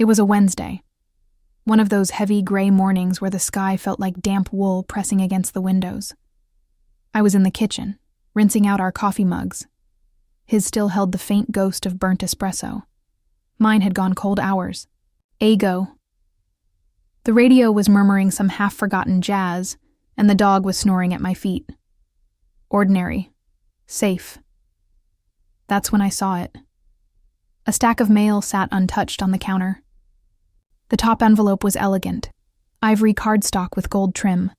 It was a Wednesday, one of those heavy gray mornings where the sky felt like damp wool pressing against the windows. I was in the kitchen, rinsing out our coffee mugs. His still held the faint ghost of burnt espresso. Mine had gone cold hours. Ago. The radio was murmuring some half-forgotten jazz, and the dog was snoring at my feet. Ordinary. Safe. That's when I saw it. A stack of mail sat untouched on the counter. The top envelope was elegant, ivory cardstock with gold trim,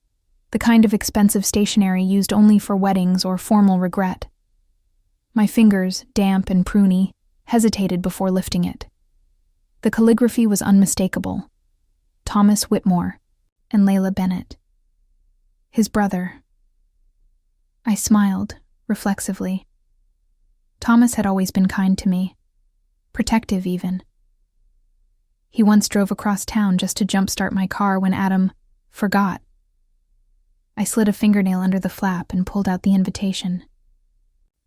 the kind of expensive stationery used only for weddings or formal regret. My fingers, damp and pruny, hesitated before lifting it. The calligraphy was unmistakable. Thomas Whitmore and Layla Bennett. His brother. I smiled, reflexively. Thomas had always been kind to me, protective even. He once drove across town just to jumpstart my car when Adam forgot. I slid a fingernail under the flap and pulled out the invitation.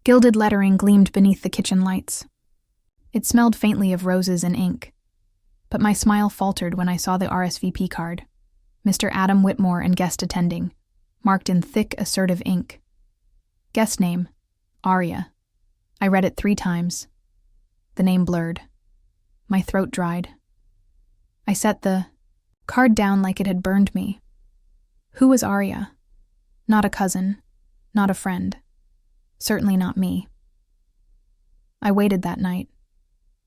Gilded lettering gleamed beneath the kitchen lights. It smelled faintly of roses and ink, but my smile faltered when I saw the RSVP card. Mr. Adam Whitmore and guest attending, marked in thick, assertive ink. Guest name, Aria. I read it 3 times. The name blurred. My throat dried. I set the card down like it had burned me. Who was Aria? Not a cousin, not a friend. Certainly not me. I waited that night,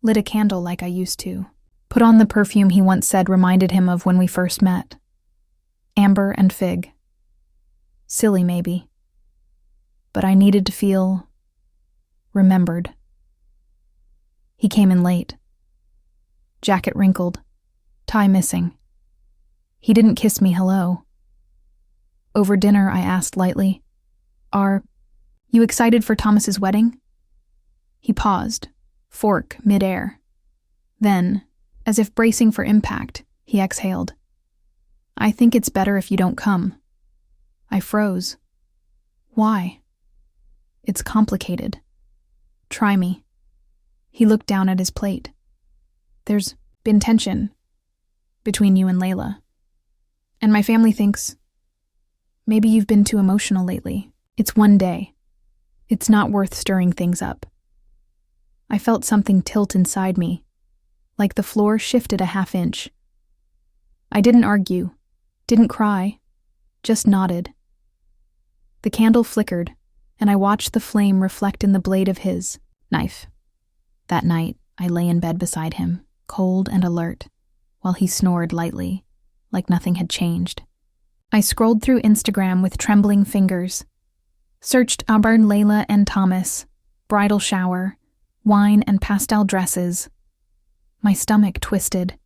lit a candle like I used to, put on the perfume he once said reminded him of when we first met. Amber and fig. Silly, maybe. But I needed to feel remembered. He came in late. Jacket wrinkled, tie missing. He didn't kiss me hello. Over dinner, I asked lightly, "Are you excited for Thomas's wedding?" He paused, fork midair. Then, as if bracing for impact, he exhaled. "I think it's better if you don't come." I froze. Why? It's complicated. Try me. He looked down at his plate. There's been tension between you and Layla. And my family thinks maybe you've been too emotional lately. It's one day. It's not worth stirring things up. I felt something tilt inside me, like the floor shifted a half-inch. I didn't argue, didn't cry, just nodded. The candle flickered, and I watched the flame reflect in the blade of his knife. That night, I lay in bed beside him, cold and alert, while he snored lightly, like nothing had changed. I scrolled through Instagram with trembling fingers, searched Auburn, Layla, and Thomas, bridal shower, wine and pastel dresses. My stomach twisted.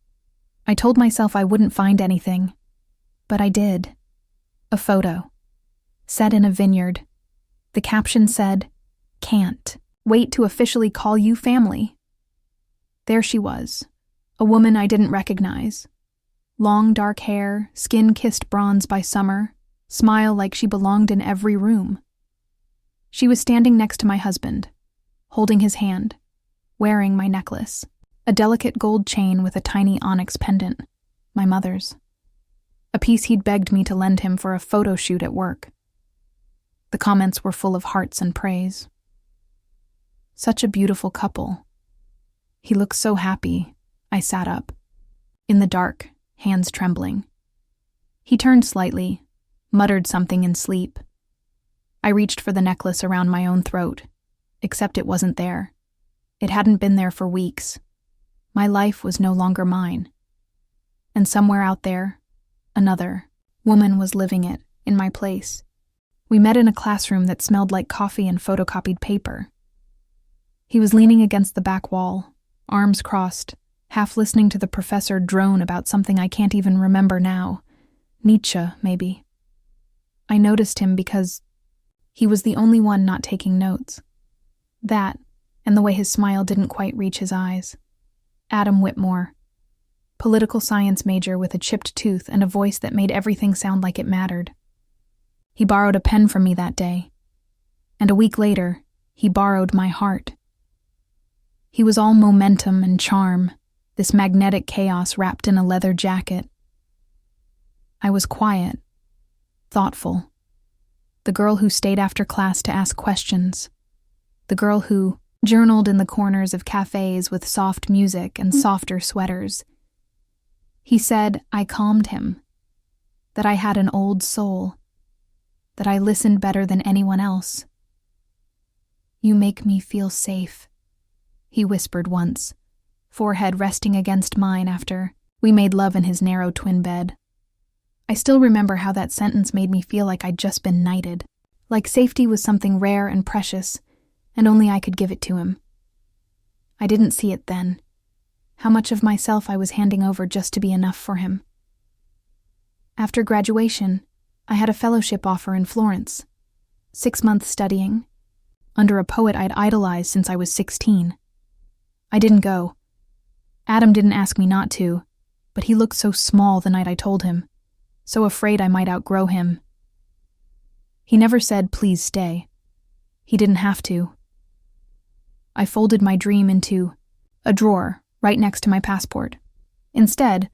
I told myself I wouldn't find anything, but I did. A photo, set in a vineyard. The caption said, "Can't wait to officially call you family." There she was, a woman I didn't recognize. Long dark hair, skin kissed bronze by summer, smile like she belonged in every room. She was standing next to my husband, holding his hand, wearing my necklace, a delicate gold chain with a tiny onyx pendant, my mother's. A piece he'd begged me to lend him for a photo shoot at work. The comments were full of hearts and praise. Such a beautiful couple. He looked so happy. I sat up. In the dark, hands trembling. He turned slightly, muttered something in sleep. I reached for the necklace around my own throat, except it wasn't there. It hadn't been there for weeks. My life was no longer mine. And somewhere out there, another woman was living it in my place. We met in a classroom that smelled like coffee and photocopied paper. He was leaning against the back wall, arms crossed, half listening to the professor drone about something I can't even remember now. Nietzsche, maybe. I noticed him because he was the only one not taking notes. That, and the way his smile didn't quite reach his eyes. Adam Whitmore. Political science major with a chipped tooth and a voice that made everything sound like it mattered. He borrowed a pen from me that day. And a week later, he borrowed my heart. He was all momentum and charm, this magnetic chaos wrapped in a leather jacket. I was quiet, thoughtful. The girl who stayed after class to ask questions. The girl who journaled in the corners of cafes with soft music and softer sweaters. He said I calmed him, that I had an old soul, that I listened better than anyone else. "You make me feel safe," he whispered once, forehead resting against mine after we made love in his narrow twin bed. I still remember how that sentence made me feel like I'd just been knighted, like safety was something rare and precious, and only I could give it to him. I didn't see it then, how much of myself I was handing over just to be enough for him. After graduation, I had a fellowship offer in Florence, 6 months studying, under a poet I'd idolized since I was 16. I didn't go. Adam didn't ask me not to, but he looked so small the night I told him, so afraid I might outgrow him. He never said, "Please stay." He didn't have to. I folded my dream into a drawer right next to my passport. Instead,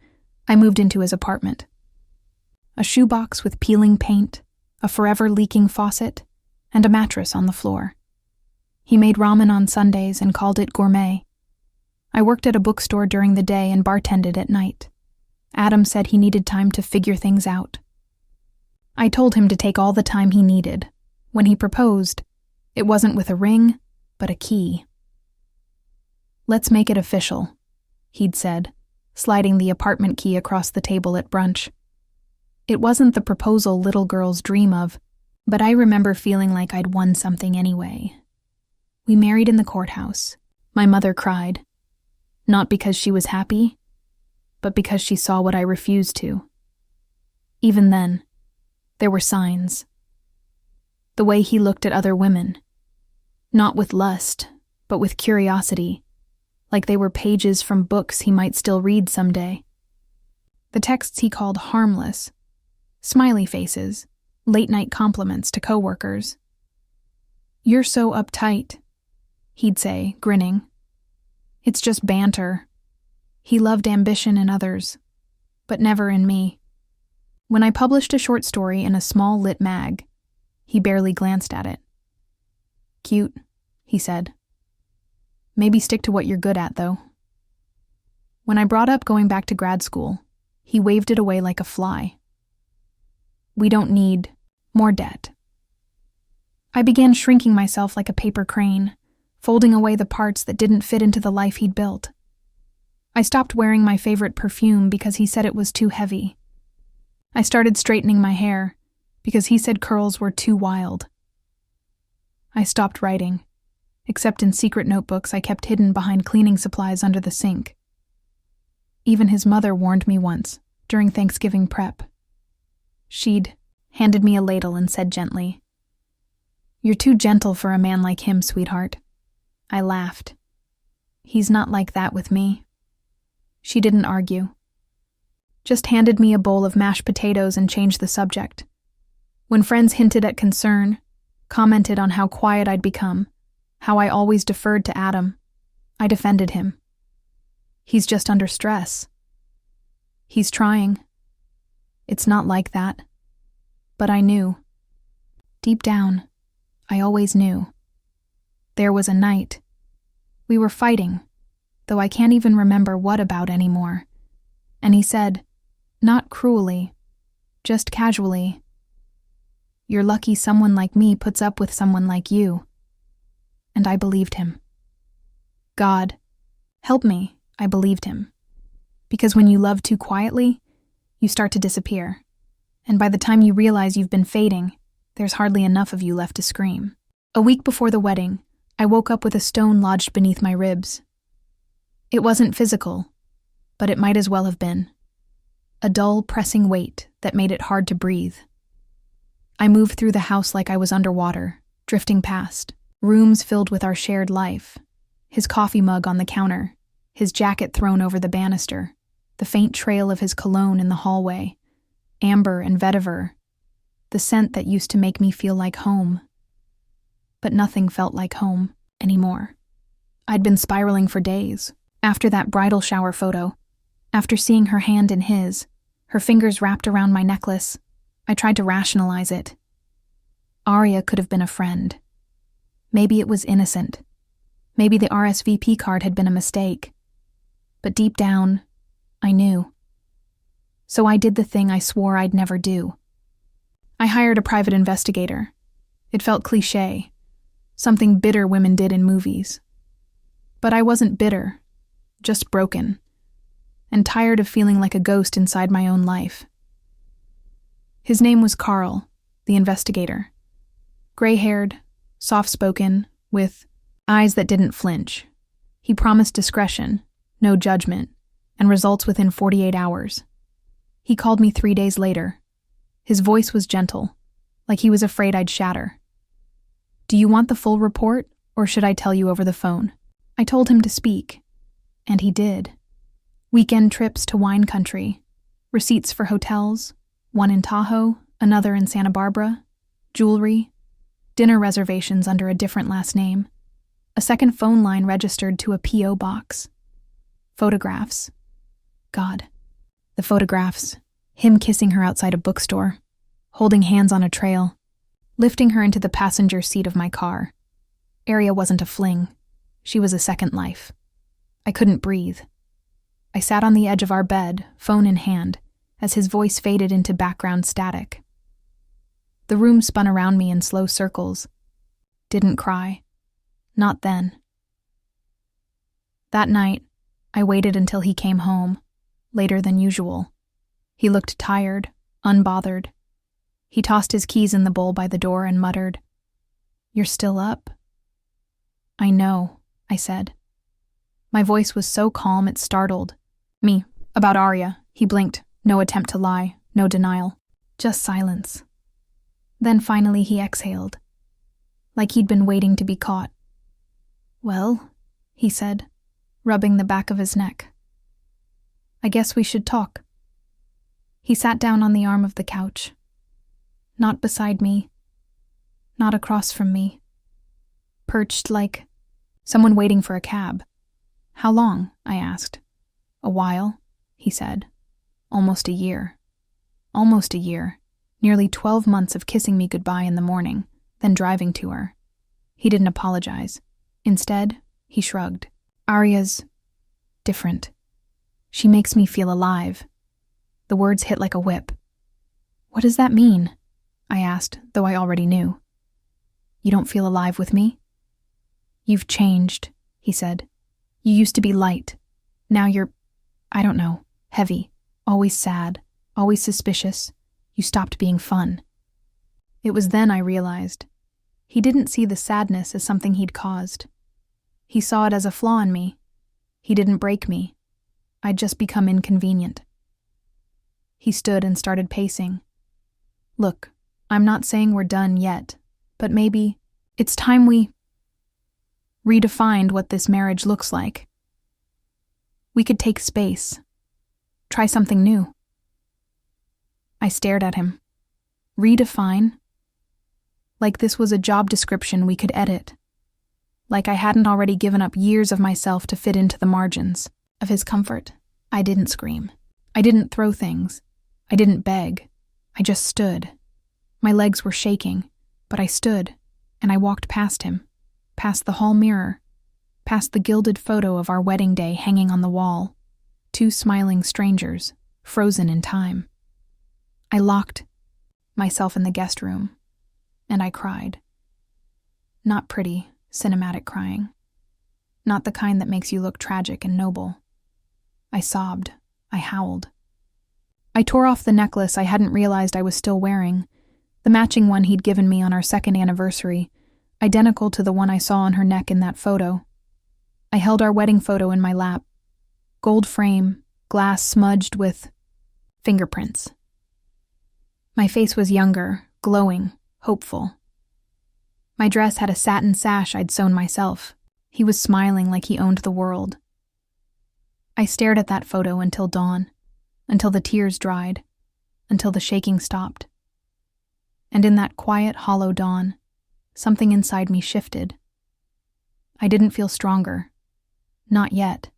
I moved into his apartment. A shoebox with peeling paint, a forever leaking faucet, and a mattress on the floor. He made ramen on Sundays and called it gourmet. I worked at a bookstore during the day and bartended at night. Adam said he needed time to figure things out. I told him to take all the time he needed. When he proposed, it wasn't with a ring, but a key. "Let's make it official," he'd said, sliding the apartment key across the table at brunch. It wasn't the proposal little girls dream of, but I remember feeling like I'd won something anyway. We married in the courthouse. My mother cried. Not because she was happy, but because she saw what I refused to. Even then, there were signs. The way he looked at other women, not with lust, but with curiosity, like they were pages from books he might still read someday. The texts he called harmless, smiley faces, late-night compliments to coworkers. "You're so uptight," he'd say, grinning. "It's just banter." He loved ambition in others, but never in me. When I published a short story in a small lit mag, he barely glanced at it. "Cute," he said. "Maybe stick to what you're good at, though." When I brought up going back to grad school, he waved it away like a fly. "We don't need more debt." I began shrinking myself like a paper crane, folding away the parts that didn't fit into the life he'd built. I stopped wearing my favorite perfume because he said it was too heavy. I started straightening my hair because he said curls were too wild. I stopped writing, except in secret notebooks I kept hidden behind cleaning supplies under the sink. Even his mother warned me once, during Thanksgiving prep. She'd handed me a ladle and said gently, "You're too gentle for a man like him, sweetheart." I laughed. "He's not like that with me." She didn't argue. Just handed me a bowl of mashed potatoes and changed the subject. When friends hinted at concern, commented on how quiet I'd become, how I always deferred to Adam, I defended him. "He's just under stress. He's trying. It's not like that." But I knew. Deep down, I always knew. There was a night. We were fighting, though I can't even remember what about anymore. And he said, not cruelly, just casually, "You're lucky someone like me puts up with someone like you." And I believed him. God, help me, I believed him. Because when you love too quietly, you start to disappear. And by the time you realize you've been fading, there's hardly enough of you left to scream. A week before the wedding, I woke up with a stone lodged beneath my ribs. It wasn't physical, but it might as well have been. A dull, pressing weight that made it hard to breathe. I moved through the house like I was underwater, drifting past, rooms filled with our shared life, his coffee mug on the counter, his jacket thrown over the banister, the faint trail of his cologne in the hallway, amber and vetiver, the scent that used to make me feel like home. But nothing felt like home anymore. I'd been spiraling for days, After that bridal shower photo, after seeing her hand in his, her fingers wrapped around my necklace, I tried to rationalize it. Arya could have been a friend. Maybe it was innocent. Maybe the RSVP card had been a mistake. But deep down, I knew. So I did the thing I swore I'd never do. I hired a private investigator. It felt cliché, something bitter women did in movies. But I wasn't bitter, just broken, and tired of feeling like a ghost inside my own life. His name was Carl, the investigator. Gray-haired, soft-spoken, with eyes that didn't flinch. He promised discretion, no judgment, and results within 48 hours. He called me 3 days later. His voice was gentle, like he was afraid I'd shatter. "Do you want the full report, or should I tell you over the phone?" I told him to speak, and he did. Weekend trips to wine country, receipts for hotels, one in Tahoe, another in Santa Barbara, jewelry, dinner reservations under a different last name, a second phone line registered to a P.O. box. Photographs. God. The photographs. Him kissing her outside a bookstore, holding hands on a trail, lifting her into the passenger seat of my car. Arya wasn't a fling. She was a second life. I couldn't breathe. I sat on the edge of our bed, phone in hand, as his voice faded into background static. The room spun around me in slow circles. Didn't cry. Not then. That night, I waited until he came home, later than usual. He looked tired, unbothered. He tossed his keys in the bowl by the door and muttered, "You're still up?" "I know," I said. My voice was so calm it startled me. "About Arya," he blinked. No attempt to lie, no denial. Just silence. Then finally he exhaled, like he'd been waiting to be caught. "Well," he said, rubbing the back of his neck. "I guess we should talk." He sat down on the arm of the couch. Not beside me. Not across from me. Perched like someone waiting for a cab. "How long?" I asked. "A while," he said. "Almost a year. Almost a year. Nearly 12 months of kissing me goodbye in the morning, then driving to her." He didn't apologize. Instead, he shrugged. "Arya's different. She makes me feel alive." The words hit like a whip. "What does that mean?" I asked, though I already knew. "You don't feel alive with me?" "You've changed," he said. "You used to be light. Now you're, I don't know, heavy, always sad, always suspicious. You stopped being fun." It was then I realized. He didn't see the sadness as something he'd caused. He saw it as a flaw in me. He didn't break me. I'd just become inconvenient. He stood and started pacing. "Look, I'm not saying we're done yet, but maybe it's time we redefined what this marriage looks like. We could take space. Try something new." I stared at him. Redefine? Like this was a job description we could edit. Like I hadn't already given up years of myself to fit into the margins of his comfort. I didn't scream. I didn't throw things. I didn't beg. I just stood. My legs were shaking, but I stood, and I walked past him, past the hall mirror, past the gilded photo of our wedding day hanging on the wall, 2 smiling strangers, frozen in time. I locked myself in the guest room, and I cried. Not pretty, cinematic crying. Not the kind that makes you look tragic and noble. I sobbed. I howled. I tore off the necklace I hadn't realized I was still wearing, the matching one he'd given me on our 2nd anniversary, identical to the one I saw on her neck in that photo. I held our wedding photo in my lap. Gold frame, glass smudged with fingerprints. My face was younger, glowing, hopeful. My dress had a satin sash I'd sewn myself. He was smiling like he owned the world. I stared at that photo until dawn, until the tears dried, until the shaking stopped. And in that quiet, hollow dawn, something inside me shifted. I didn't feel stronger. Not yet.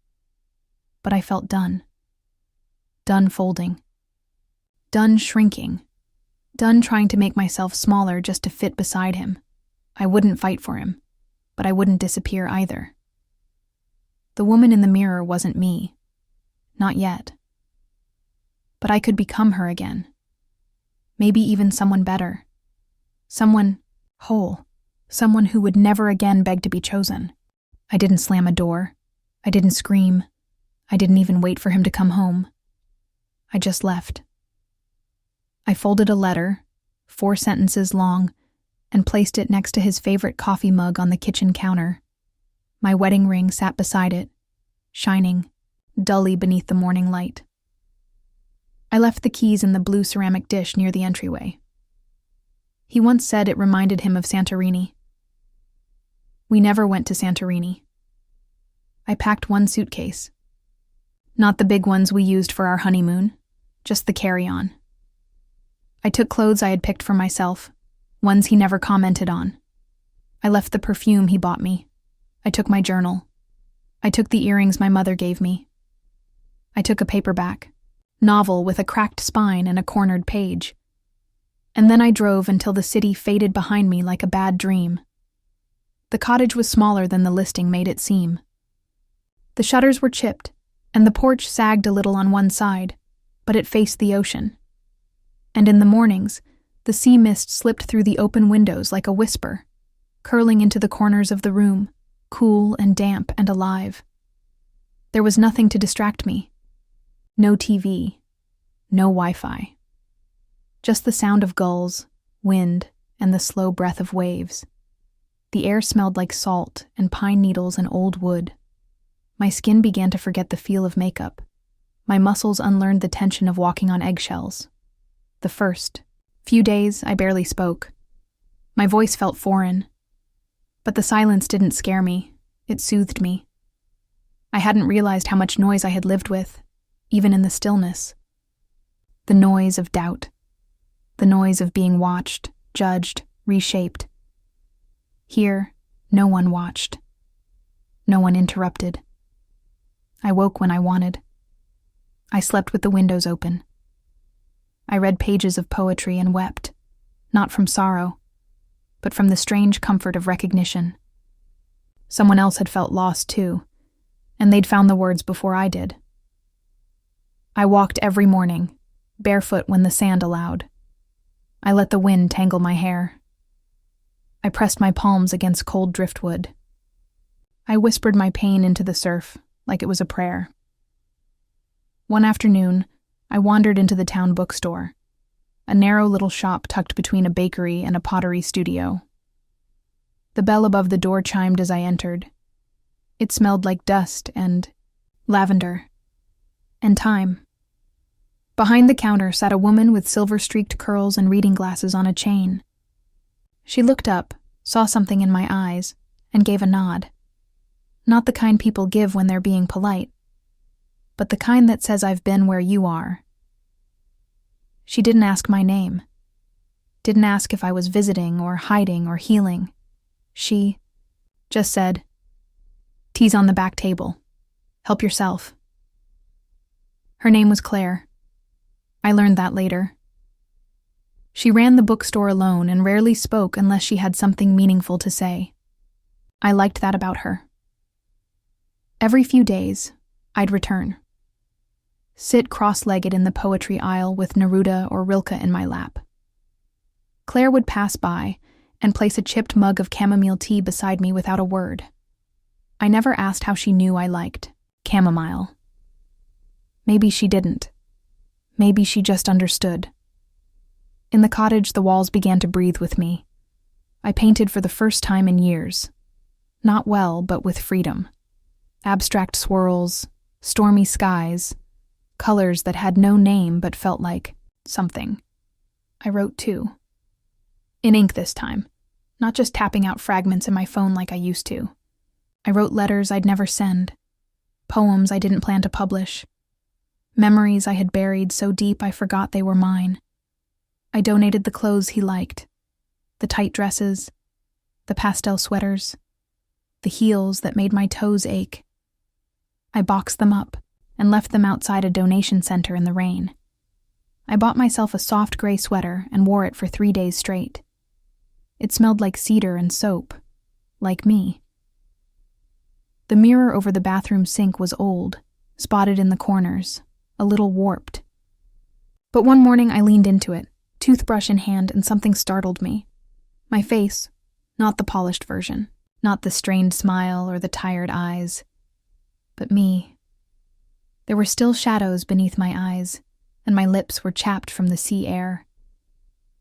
but I felt done. Done folding. Done shrinking. Done trying to make myself smaller just to fit beside him. I wouldn't fight for him, but I wouldn't disappear either. The woman in the mirror wasn't me. Not yet. But I could become her again. Maybe even someone better. Someone whole. Someone who would never again beg to be chosen. I didn't slam a door. I didn't scream. I didn't even wait for him to come home. I just left. I folded a letter, 4 sentences long, and placed it next to his favorite coffee mug on the kitchen counter. My wedding ring sat beside it, shining, dully beneath the morning light. I left the keys in the blue ceramic dish near the entryway. He once said it reminded him of Santorini. We never went to Santorini. I packed 1 suitcase. Not the big ones we used for our honeymoon, just the carry-on. I took clothes I had picked for myself, ones he never commented on. I left the perfume he bought me. I took my journal. I took the earrings my mother gave me. I took a paperback, novel with a cracked spine and a cornered page. And then I drove until the city faded behind me like a bad dream. The cottage was smaller than the listing made it seem. The shutters were chipped, and the porch sagged a little on one side, but it faced the ocean. And in the mornings, the sea mist slipped through the open windows like a whisper, curling into the corners of the room, cool and damp and alive. There was nothing to distract me. No TV, no Wi-Fi. Just the sound of gulls, wind, and the slow breath of waves. The air smelled like salt and pine needles and old wood. My skin began to forget the feel of makeup. My muscles unlearned the tension of walking on eggshells. The first few days, I barely spoke. My voice felt foreign. But the silence didn't scare me. It soothed me. I hadn't realized how much noise I had lived with, even in the stillness. The noise of doubt. The noise of being watched, judged, reshaped. Here, no one watched. No one interrupted. I woke when I wanted. I slept with the windows open. I read pages of poetry and wept, not from sorrow, but from the strange comfort of recognition. Someone else had felt lost too, and they'd found the words before I did. I walked every morning, barefoot when the sand allowed. I let the wind tangle my hair. I pressed my palms against cold driftwood. I whispered my pain into the surf, like it was a prayer. One afternoon, I wandered into the town bookstore, a narrow little shop tucked between a bakery and a pottery studio. The bell above the door chimed as I entered. It smelled like dust and lavender and time. Behind the counter sat a woman with silver-streaked curls and reading glasses on a chain. She looked up, saw something in my eyes, and gave a nod. Not the kind people give when they're being polite, but the kind that says I've been where you are. She didn't ask my name. Didn't ask if I was visiting or hiding or healing. She just said, "Tea's on the back table. Help yourself." Her name was Claire. I learned that later. She ran the bookstore alone and rarely spoke unless she had something meaningful to say. I liked that about her. Every few days, I'd return. Sit cross-legged in the poetry aisle with Neruda or Rilke in my lap. Claire would pass by and place a chipped mug of chamomile tea beside me without a word. I never asked how she knew I liked chamomile. Maybe she didn't. Maybe she just understood. In the cottage, the walls began to breathe with me. I painted for the first time in years. Not well, but with freedom. Abstract swirls, stormy skies, colors that had no name but felt like something. I wrote too. In ink this time, not just tapping out fragments in my phone like I used to. I wrote letters I'd never send, poems I didn't plan to publish, memories I had buried so deep I forgot they were mine. I donated the clothes he liked, the tight dresses, the pastel sweaters, the heels that made my toes ache. I boxed them up and left them outside a donation center in the rain. I bought myself a soft gray sweater and wore it for 3 days straight. It smelled like cedar and soap, like me. The mirror over the bathroom sink was old, spotted in the corners, a little warped. But one morning I leaned into it, toothbrush in hand, and something startled me. My face, not the polished version, not the strained smile or the tired eyes, but me. There were still shadows beneath my eyes, and my lips were chapped from the sea air.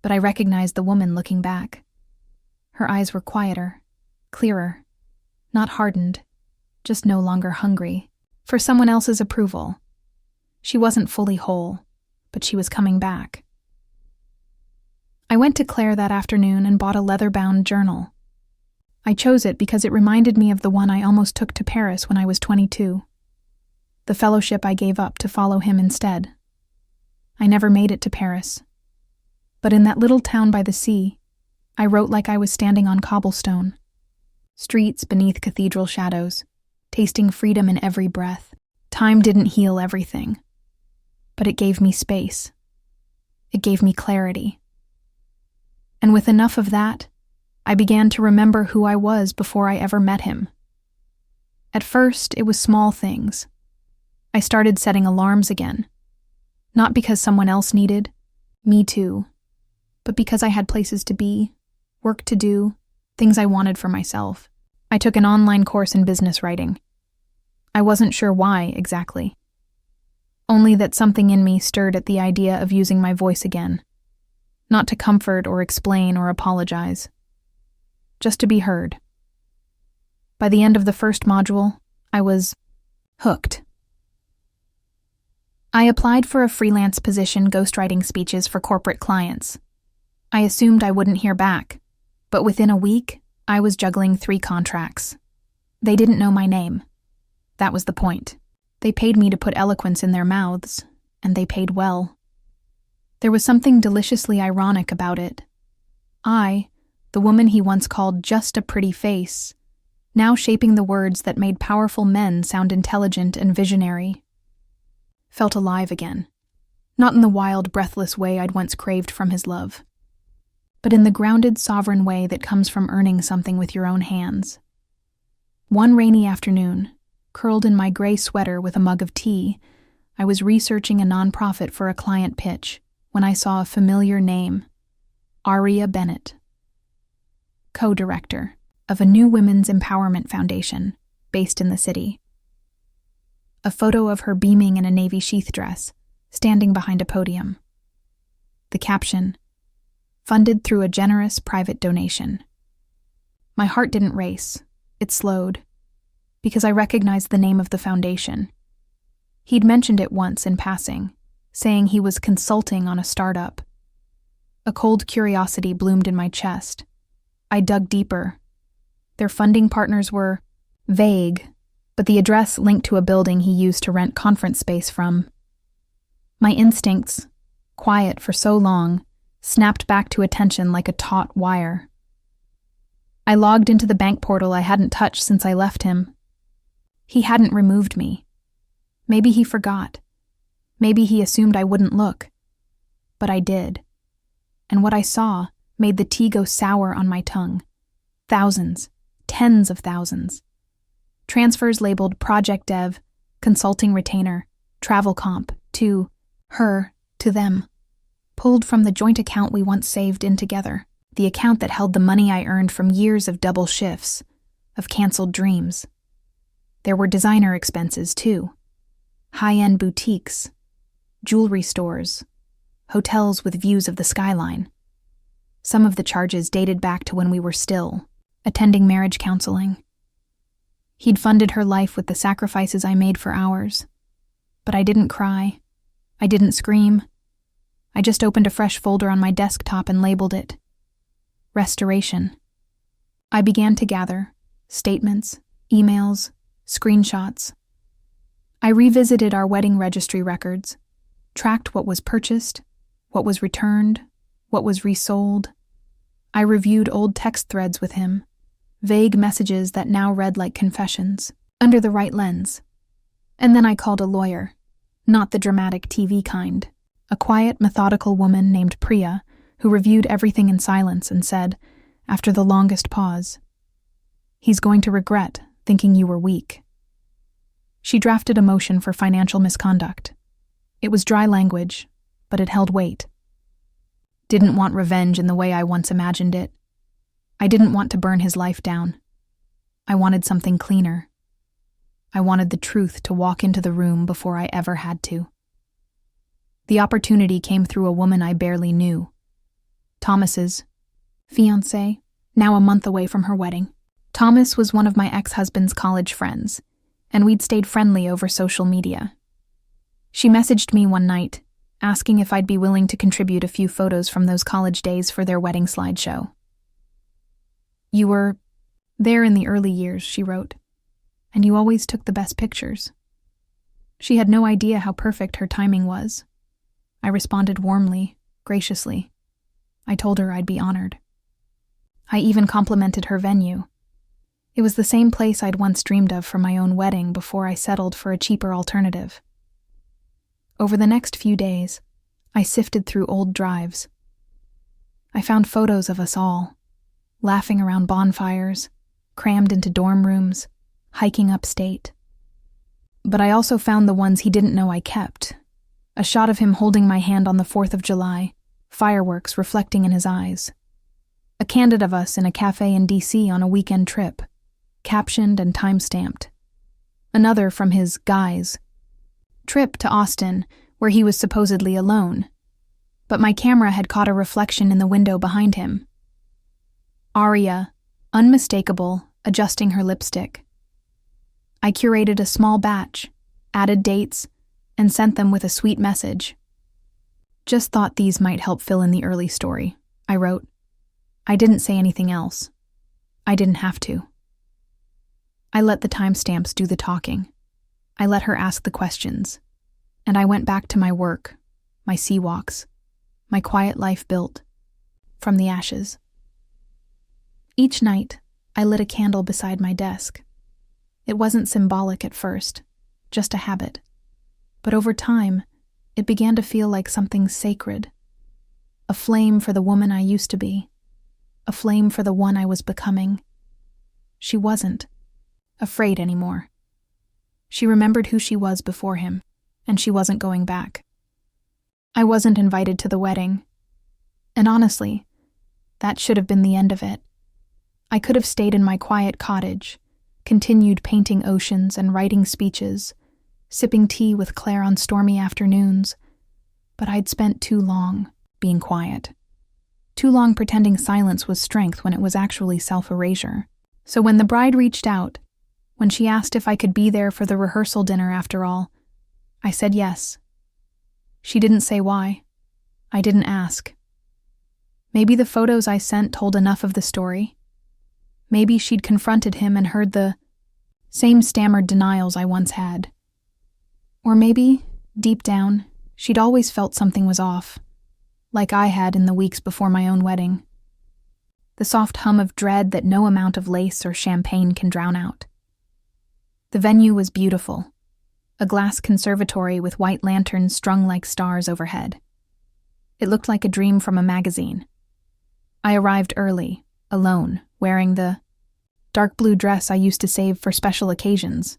But I recognized the woman looking back. Her eyes were quieter, clearer, not hardened, just no longer hungry for someone else's approval. She wasn't fully whole, but she was coming back. I went to Claire that afternoon and bought a leather-bound journal. I chose it because it reminded me of the one I almost took to Paris when I was 22. The fellowship I gave up to follow him instead. I never made it to Paris. But in that little town by the sea, I wrote like I was standing on cobblestone. Streets beneath cathedral shadows, tasting freedom in every breath. Time didn't heal everything, but it gave me space. It gave me clarity. And with enough of that, I began to remember who I was before I ever met him. At first, it was small things. I started setting alarms again. Not because someone else needed, me too, but because I had places to be, work to do, things I wanted for myself. I took an online course in business writing. I wasn't sure why exactly. Only that something in me stirred at the idea of using my voice again. Not to comfort or explain or apologize. Just to be heard. By the end of the first module, I was hooked. I applied for a freelance position ghostwriting speeches for corporate clients. I assumed I wouldn't hear back, but within a week, I was juggling 3 contracts. They didn't know my name. That was the point. They paid me to put eloquence in their mouths, and they paid well. There was something deliciously ironic about it. I, the woman he once called just a pretty face, now shaping the words that made powerful men sound intelligent and visionary, felt alive again. Not in the wild, breathless way I'd once craved from his love, but in the grounded, sovereign way that comes from earning something with your own hands. One rainy afternoon, curled in my gray sweater with a mug of tea, I was researching a nonprofit for a client pitch when I saw a familiar name, Aria Bennett, co-director of a new women's empowerment foundation based in the city. A photo of her beaming in a navy sheath dress, standing behind a podium. The caption, funded through a generous private donation. My heart didn't race, it slowed, because I recognized the name of the foundation. He'd mentioned it once in passing, saying he was consulting on a startup. A cold curiosity bloomed in my chest. I dug deeper. Their funding partners were vague, but the address linked to a building he used to rent conference space from. My instincts, quiet for so long, snapped back to attention like a taut wire. I logged into the bank portal I hadn't touched since I left him. He hadn't removed me. Maybe he forgot. Maybe he assumed I wouldn't look. But I did. And what I saw made the tea go sour on my tongue. Thousands, tens of thousands. Transfers labeled Project Dev, Consulting Retainer, Travel Comp, to her, to them. Pulled from the joint account we once saved in together. The account that held the money I earned from years of double shifts, of canceled dreams. There were designer expenses, too. High-end boutiques, jewelry stores, hotels with views of the skyline. Some of the charges dated back to when we were still, attending marriage counseling. He'd funded her life with the sacrifices I made for ours. But I didn't cry. I didn't scream. I just opened a fresh folder on my desktop and labeled it Restoration. I began to gather statements, emails, screenshots. I revisited our wedding registry records, tracked what was purchased, what was returned, what was resold. I reviewed old text threads with him, vague messages that now read like confessions, under the right lens. And then I called a lawyer, not the dramatic TV kind, a quiet, methodical woman named Priya, who reviewed everything in silence and said, after the longest pause, "He's going to regret thinking you were weak." She drafted a motion for financial misconduct. It was dry language, but it held weight. Didn't want revenge in the way I once imagined it. I didn't want to burn his life down. I wanted something cleaner. I wanted the truth to walk into the room before I ever had to. The opportunity came through a woman I barely knew. Thomas's fiancé, now a month away from her wedding. Thomas was one of my ex-husband's college friends, and we'd stayed friendly over social media. She messaged me one night, asking if I'd be willing to contribute a few photos from those college days for their wedding slideshow. "You were there in the early years," she wrote, "and you always took the best pictures." She had no idea how perfect her timing was. I responded warmly, graciously. I told her I'd be honored. I even complimented her venue. It was the same place I'd once dreamed of for my own wedding before I settled for a cheaper alternative. Over the next few days, I sifted through old drives. I found photos of us all, laughing around bonfires, crammed into dorm rooms, hiking upstate. But I also found the ones he didn't know I kept. A shot of him holding my hand on the 4th of July, fireworks reflecting in his eyes. A candid of us in a cafe in D.C. on a weekend trip, captioned and time-stamped. Another from his guys' trip to Austin, where he was supposedly alone. But my camera had caught a reflection in the window behind him. Aria, unmistakable, adjusting her lipstick. I curated a small batch, added dates, and sent them with a sweet message. "Just thought these might help fill in the early story," I wrote. I didn't say anything else. I didn't have to. I let the timestamps do the talking. I let her ask the questions. And I went back to my work, my sea walks, my quiet life built from the ashes. Each night, I lit a candle beside my desk. It wasn't symbolic at first, just a habit. But over time, it began to feel like something sacred. A flame for the woman I used to be. A flame for the one I was becoming. She wasn't afraid anymore. She remembered who she was before him, and she wasn't going back. I wasn't invited to the wedding. And honestly, that should have been the end of it. I could have stayed in my quiet cottage, continued painting oceans and writing speeches, sipping tea with Claire on stormy afternoons, but I'd spent too long being quiet. Too long pretending silence was strength when it was actually self-erasure. So when the bride reached out, when she asked if I could be there for the rehearsal dinner after all, I said yes. She didn't say why. I didn't ask. Maybe the photos I sent told enough of the story. Maybe she'd confronted him and heard the same stammered denials I once had. Or maybe, deep down, she'd always felt something was off, like I had in the weeks before my own wedding. The soft hum of dread that no amount of lace or champagne can drown out. The venue was beautiful, a glass conservatory with white lanterns strung like stars overhead. It looked like a dream from a magazine. I arrived early, alone, wearing the dark blue dress I used to save for special occasions.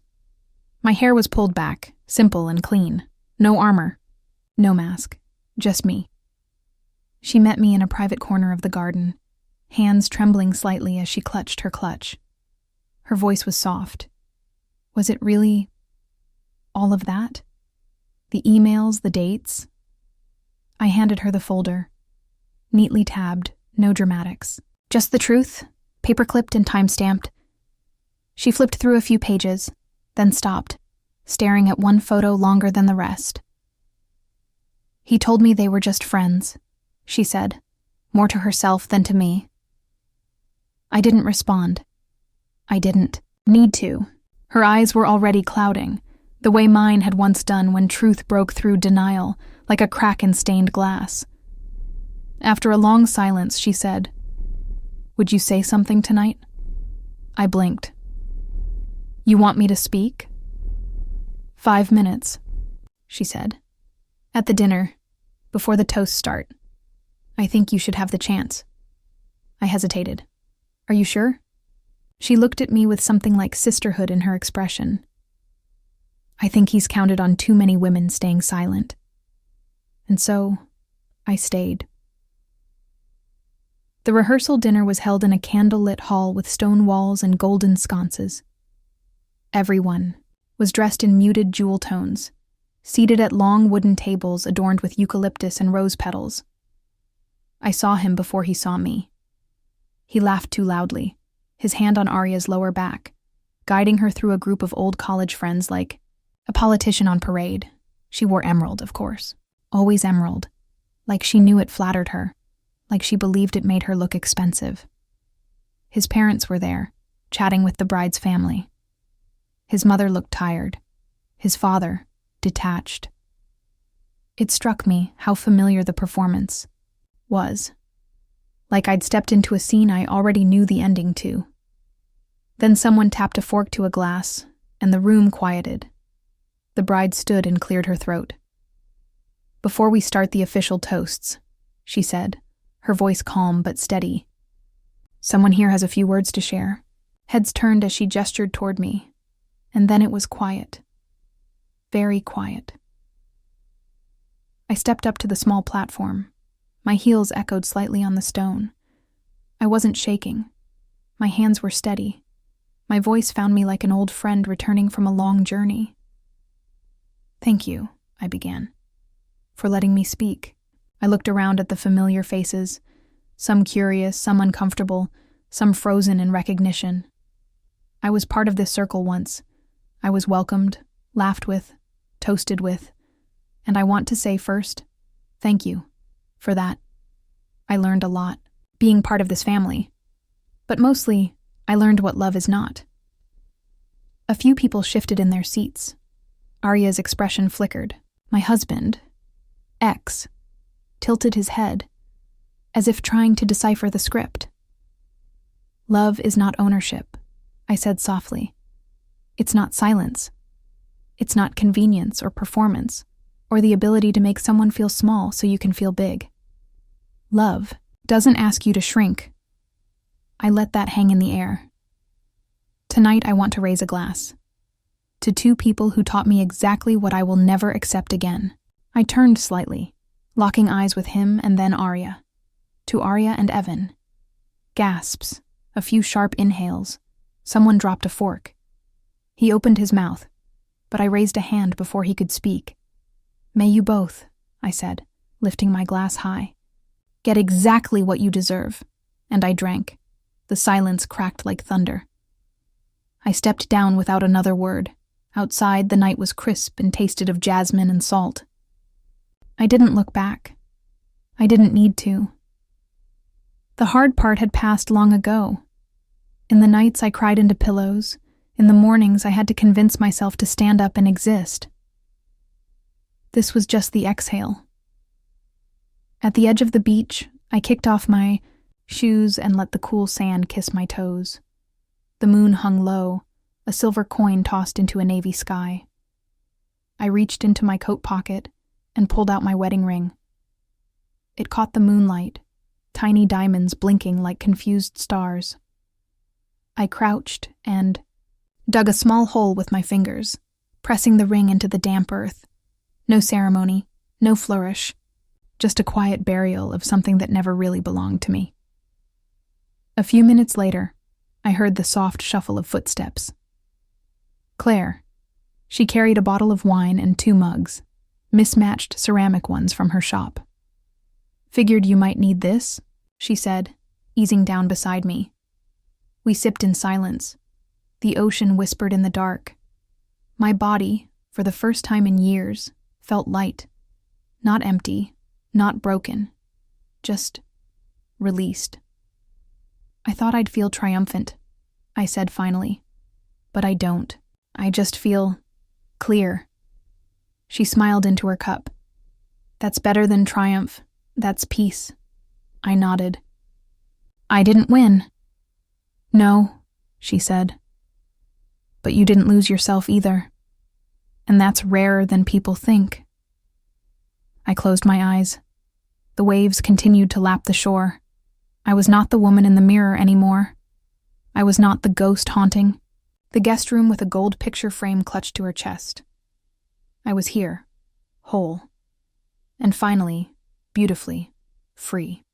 My hair was pulled back, simple and clean. No armor, no mask, just me. She met me in a private corner of the garden, hands trembling slightly as she clutched her clutch. Her voice was soft. Was it really all of that? The emails, the dates? I handed her the folder, neatly tabbed, no dramatics. Just the truth, paper-clipped and time-stamped. She flipped through a few pages, then stopped, staring at one photo longer than the rest. "He told me they were just friends," she said, more to herself than to me. I didn't respond. I didn't need to. Her eyes were already clouding, the way mine had once done when truth broke through denial, like a crack in stained glass. After a long silence, she said, "Would you say something tonight?" I blinked. "You want me to speak?" 5 minutes, she said. At the dinner, before the toasts start. I think you should have the chance. I hesitated. Are you sure? She looked at me with something like sisterhood in her expression. I think he's counted on too many women staying silent. And so, I stayed. The rehearsal dinner was held in a candlelit hall with stone walls and golden sconces. Everyone was dressed in muted jewel tones, seated at long wooden tables adorned with eucalyptus and rose petals. I saw him before he saw me. He laughed too loudly, his hand on Arya's lower back, guiding her through a group of old college friends like a politician on parade. She wore emerald, of course. Always emerald. Like she knew it flattered her. Like she believed it made her look expensive. His parents were there, chatting with the bride's family. His mother looked tired. His father, detached. It struck me how familiar the performance was. Like I'd stepped into a scene I already knew the ending to. Then someone tapped a fork to a glass, and the room quieted. The bride stood and cleared her throat. Before we start the official toasts, she said, her voice calm but steady. Someone here has a few words to share. Heads turned as she gestured toward me, and then it was quiet. Very quiet. I stepped up to the small platform. My heels echoed slightly on the stone. I wasn't shaking. My hands were steady. My voice found me like an old friend returning from a long journey. Thank you, I began, for letting me speak. I looked around at the familiar faces, some curious, some uncomfortable, some frozen in recognition. I was part of this circle once. I was welcomed, laughed with, toasted with, and I want to say first, thank you for that. I learned a lot, being part of this family. But mostly, I learned what love is not. A few people shifted in their seats. Arya's expression flickered. My husband, X, tilted his head, as if trying to decipher the script. Love is not ownership, I said softly. It's not silence. It's not convenience or performance, or the ability to make someone feel small so you can feel big. Love doesn't ask you to shrink. I let that hang in the air. Tonight I want to raise a glass. To two people who taught me exactly what I will never accept again. I turned slightly, locking eyes with him and then Arya. To Arya and Evan. Gasps, a few sharp inhales. Someone dropped a fork. He opened his mouth, but I raised a hand before he could speak. May you both, I said, lifting my glass high. Get exactly what you deserve. And I drank. The silence cracked like thunder. I stepped down without another word. Outside, the night was crisp and tasted of jasmine and salt. I didn't look back. I didn't need to. The hard part had passed long ago. In the nights I cried into pillows. In the mornings I had to convince myself to stand up and exist. This was just the exhale. At the edge of the beach, I kicked off my shoes and let the cool sand kiss my toes. The moon hung low, a silver coin tossed into a navy sky. I reached into my coat pocket and pulled out my wedding ring. It caught the moonlight, tiny diamonds blinking like confused stars. I crouched and dug a small hole with my fingers, pressing the ring into the damp earth. No ceremony, no flourish, just a quiet burial of something that never really belonged to me. A few minutes later, I heard the soft shuffle of footsteps. Claire. She carried a bottle of wine and 2 mugs, mismatched ceramic ones from her shop. Figured you might need this, she said, easing down beside me. We sipped in silence. The ocean whispered in the dark. My body, for the first time in years, felt light. Not empty, not broken. Just released. I thought I'd feel triumphant, I said finally. But I don't. I just feel clear. She smiled into her cup. That's better than triumph. That's peace. I nodded. I didn't win. No, she said. But you didn't lose yourself either. And that's rarer than people think. I closed my eyes. The waves continued to lap the shore. I was not the woman in the mirror anymore. I was not the ghost haunting the guest room with a gold picture frame clutched to her chest. I was here, whole, and finally, beautifully, free.